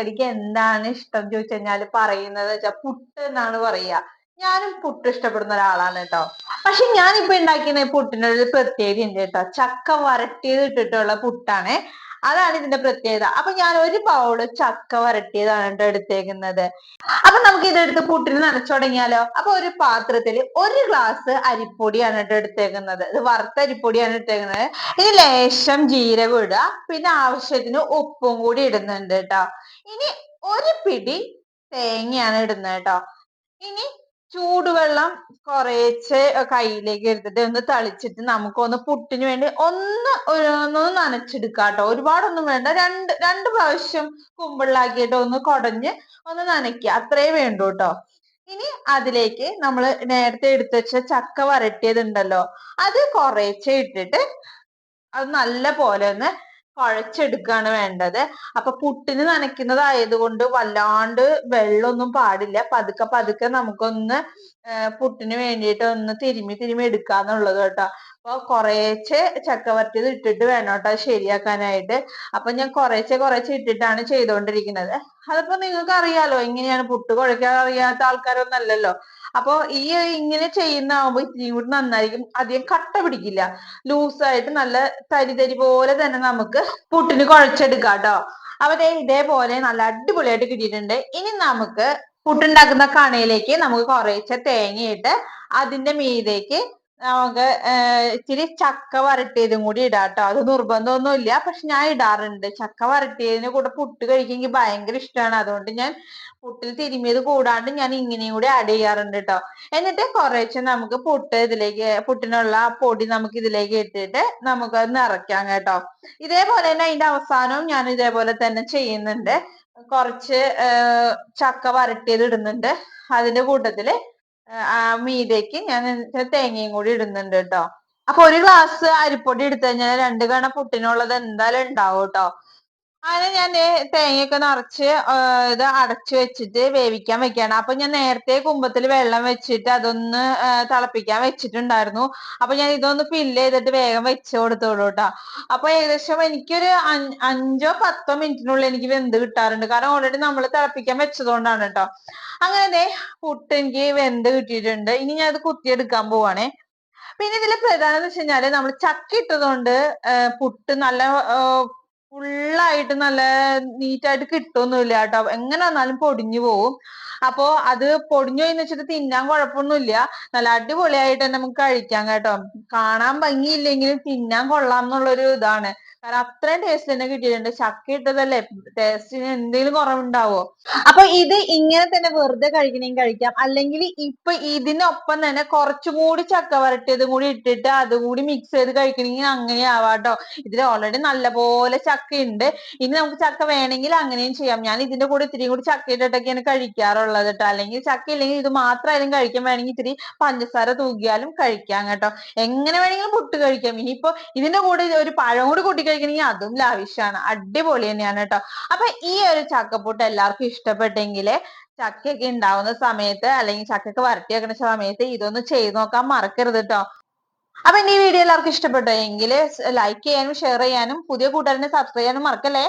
ചായക്കടിക്ക് എന്താണ് ഇഷ്ടം ചോദിച്ചു കഴിഞ്ഞാൽ പറയുന്നത് വെച്ചാൽ പുട്ട് എന്നാണ് പറയാ. ഞാനും പുട്ട് ഇഷ്ടപ്പെടുന്ന ഒരാളാണ് കേട്ടോ. പക്ഷെ ഞാനിപ്പോ ഉണ്ടാക്കുന്ന പുട്ടിനൊരു പ്രത്യേകത ഉണ്ട് കേട്ടോ. ചക്ക വരട്ടിയത് ഇട്ടിട്ടുള്ള പുട്ടാണ്. അതാണ് ഇതിന്റെ പ്രത്യേകത. അപ്പൊ ഞാൻ ഒരു ബൗള് ചക്ക വരട്ടിയതാണ് കേട്ടോ എടുത്തേക്കുന്നത്. അപ്പൊ നമുക്ക് ഇതെടുത്ത് പുട്ടിന് നനച്ചു തുടങ്ങിയാലോ. അപ്പൊ ഒരു പാത്രത്തില് 1 ഗ്ലാസ് അരിപ്പൊടിയാണ് കേട്ടോ എടുത്തേക്കുന്നത്. ഇത് വറുത്ത അരിപ്പൊടിയാണ് ഇട്ടേക്കുന്നത്. ഇനി ലേശം ജീരകം ഇടുക, പിന്നെ ആവശ്യത്തിന് ഉപ്പും കൂടി ഇടുന്നുണ്ട് കേട്ടോ. ഇനി ഒരു പിടി തേങ്ങയാണ് ഇടുന്നത് കേട്ടോ. ഇനി ചൂടുവെള്ളം കുറേശ്ശെ കയ്യിലേക്ക് എടുത്തിട്ട് ഒന്ന് തളിച്ചിട്ട് നമുക്കൊന്ന് പുട്ടിന് വേണ്ടി ഒന്ന് നനച്ചെടുക്കാം കേട്ടോ. ഒരുപാടൊന്നും വേണ്ട. രണ്ട് പ്രാവശ്യം കുമ്പിളിലാക്കിയിട്ട് ഒന്ന് കുടഞ്ഞ് ഒന്ന് നനയ്ക്കുക, അത്രേ വേണ്ടൂ കേട്ടോ. ഇനി അതിലേക്ക് നമ്മൾ നേരത്തെ എടുത്തു വെച്ച ചക്ക വരട്ടിയതുണ്ടല്ലോ, അത് കുറേശ്ശെ ഇട്ടിട്ട് അത് നല്ല പോലെ ഒന്ന് കുഴച്ചെടുക്കുകയാണ് വേണ്ടത്. അപ്പൊ പുട്ടിന് നനയ്ക്കുന്നതായതുകൊണ്ട് വല്ലാണ്ട് വെള്ളമൊന്നും പാടില്ല. പതുക്കെ പതുക്കെ നമുക്കൊന്ന് പുട്ടിന് വേണ്ടിയിട്ട് ഒന്ന് തിരുമ്മി എടുക്കാന്നുള്ളത് കേട്ടോ. അപ്പൊ കുറേശ്ശെ ചക്ക വരട്ടിയത് ഇട്ടിട്ട് വേണം കേട്ടോ ശരിയാക്കാനായിട്ട്. അപ്പൊ ഞാൻ കുറേശ്ശെ ഇട്ടിട്ടാണ് ചെയ്തുകൊണ്ടിരിക്കുന്നത്. അതിപ്പോ നിങ്ങൾക്ക് അറിയാലോ, ഇങ്ങനെയാണ് പുട്ട് കുഴക്കാൻ അറിയാത്ത ആൾക്കാരൊന്നും അല്ലല്ലോ. അപ്പൊ ഇങ്ങനെ ചെയ്യുന്നതാകുമ്പോ ഇത്തിരി കൂടി നന്നായിരിക്കും. അധികം കട്ട പിടിക്കില്ല. ലൂസായിട്ട് നല്ല തരി പോലെ തന്നെ നമുക്ക് പുട്ടിന് കുഴച്ചെടുക്കാം കേട്ടോ. അപ്പൊ ഇതേപോലെ നല്ല അടിപൊളിയായിട്ട് കിട്ടിയിട്ടുണ്ട്. ഇനി നമുക്ക് പുട്ടുണ്ടാക്കുന്ന കണയിലേക്ക് നമുക്ക് കുറേശ്ശെ തേങ്ങയിട്ട് അതിന്റെ മീതേക്ക് നമുക്ക് ഇച്ചിരി ചക്ക വരട്ടിയതും കൂടി ഇടാം കേട്ടോ. അത് നിർബന്ധമൊന്നുമില്ല, പക്ഷെ ഞാൻ ഇടാറുണ്ട്. ചക്ക വരട്ടിയതിന് കൂടെ പുട്ട് കഴിക്കാൻ എനിക്ക് ഭയങ്കര ഇഷ്ടമാണ്. അതുകൊണ്ട് ഞാൻ പുട്ടിൽ തിരുമിയത് കൂടാണ്ട് ഞാൻ ഇങ്ങനെയും കൂടി ആഡ് ചെയ്യാറുണ്ട് കേട്ടോ. എന്നിട്ട് കുറേശ്ശെ നമുക്ക് പുട്ടിനുള്ള പൊടി നമുക്ക് ഇതിലേക്ക് ഇട്ടിട്ട് നമുക്ക് അത് നിറയ്ക്കാം കേട്ടോ. ഇതേപോലെ തന്നെ അതിന്റെ അവസാനവും ഞാൻ ഇതേപോലെ തന്നെ ചെയ്യുന്നുണ്ട്. കുറച്ച് ചക്ക വരട്ടിയത് ഇടുന്നുണ്ട്. അതിന്റെ കൂട്ടത്തില് മീതേക്ക് ഞാൻ തേങ്ങയും കൂടി ഇടുന്നുണ്ട് കേട്ടോ. അപ്പൊ 1 ഗ്ലാസ് അരിപ്പൊടി എടുത്തു കഴിഞ്ഞാൽ 2 കണ പുട്ടിനുള്ളത് എന്തായാലും ഉണ്ടാവും കേട്ടോ. അങ്ങനെ ഞാൻ തേങ്ങയൊക്കെ നിറച്ച് ഇത് അടച്ചു വെച്ചിട്ട് വേവിക്കാൻ വെക്കുകയാണ്. അപ്പൊ ഞാൻ നേരത്തെ കുമ്പത്തിൽ വെള്ളം വെച്ചിട്ട് അതൊന്ന് തിളപ്പിക്കാൻ വെച്ചിട്ടുണ്ടായിരുന്നു. അപ്പൊ ഞാൻ ഇതൊന്ന് ഫില്ല് ചെയ്തിട്ട് വേഗം വെച്ച് കൊടുത്തോളൂ കേട്ടോ. അപ്പൊ ഏകദേശം എനിക്കൊരു 5-10 മിനിറ്റിനുള്ളിൽ എനിക്ക് വെന്ത് കിട്ടാറുണ്ട്. കാരണം ഓൾറെഡി നമ്മൾ തിളപ്പിക്കാൻ വെച്ചതുകൊണ്ടാണ് കേട്ടോ. അങ്ങനെ പുട്ട് എനിക്ക് വെന്ത് കിട്ടിയിട്ടുണ്ട്. ഇനി ഞാൻ അത് കുത്തിയെടുക്കാൻ പോവാണേ. പിന്നെ ഇതിലെ പ്രധാനം എന്ന് വെച്ച് കഴിഞ്ഞാല് നമ്മൾ ചക്ക ഇട്ടതുകൊണ്ട് പുട്ട് നല്ല ഫുള്ളായിട്ട് നല്ല നീറ്റായിട്ട് കിട്ടൊന്നുമില്ല കേട്ടോ. എങ്ങനെ വന്നാലും പൊടിഞ്ഞു പോവും. അപ്പോ അത് പൊടിഞ്ഞു പോയിന്ന് വെച്ചിട്ട് തിന്നാൻ കുഴപ്പമൊന്നുമില്ല. നല്ല അടിപൊളിയായിട്ട് തന്നെ നമുക്ക് കഴിക്കാം കേട്ടോ. കാണാൻ ഭംഗിയില്ലെങ്കിലും തിന്നാൻ കൊള്ളാം എന്നുള്ളൊരു ഇതാണ്. കാരണം അത്രയും ടേസ്റ്റ് തന്നെ കിട്ടിയിട്ടുണ്ട്. ചക്ക ഇട്ടതല്ലേ, ടേസ്റ്റിന് എന്തെങ്കിലും കുറവുണ്ടാവോ? അപ്പൊ ഇത് ഇങ്ങനെ തന്നെ വെറുതെ കഴിക്കണമെങ്കിൽ കഴിക്കാം. അല്ലെങ്കിൽ ഇപ്പൊ ഇതിനൊപ്പം തന്നെ കുറച്ചുകൂടി ചക്ക വരട്ടിയതും കൂടി ഇട്ടിട്ട് അതും കൂടി മിക്സ് ചെയ്ത് കഴിക്കണമെങ്കിൽ അങ്ങനെ ആവാട്ടോ. ഇതിൽ ഓൾറെഡി നല്ലപോലെ ചക്ക ഉണ്ട്. ഇനി നമുക്ക് ചക്ക വേണമെങ്കിൽ അങ്ങനെയും ചെയ്യാം. ഞാൻ ഇതിന്റെ കൂടെ ഇത്തിരി കൂടി ചക്ക ഇട്ടിട്ടൊക്കെയാണ് കഴിക്കാറുള്ളത് കേട്ടോ. അല്ലെങ്കിൽ ചക്ക ഇല്ലെങ്കിൽ ഇത് മാത്രമായാലും കഴിക്കാൻ, വേണമെങ്കിൽ ഇത്തിരി പഞ്ചസാര തൂകിയാലും കഴിക്കാം കേട്ടോ. എങ്ങനെ വേണമെങ്കിലും പുട്ട് കഴിക്കാം. ഇനിയിപ്പോ ഇതിന്റെ കൂടെ ഒരു പഴം കൂടി കൂട്ടി കഴിക്കണമെങ്കിൽ അതും ലാവിഷാണ്. അടിപൊളി തന്നെയാണ് കേട്ടോ. അപ്പൊ ഈ ഒരു ചക്കപ്പുട്ട് എല്ലാവർക്കും ഇഷ്ടപ്പെട്ടെങ്കിൽ ചക്കയൊക്കെ ഉണ്ടാവുന്ന സമയത്ത് അല്ലെങ്കിൽ ചക്കയൊക്കെ വരട്ടി വെക്കുന്ന സമയത്ത് ഇതൊന്ന് ചെയ്ത് നോക്കാൻ മറക്കരുത് കേട്ടോ. അപ്പൊ ഈ വീഡിയോ എല്ലാവർക്കും ഇഷ്ടപ്പെട്ടോ എങ്കിൽ ലൈക്ക് ചെയ്യാനും ഷെയർ ചെയ്യാനും പുതിയ കൂട്ടുകാരനെ സബ്സ്ക്രൈബ് ചെയ്യാനും മറക്കല്ലേ.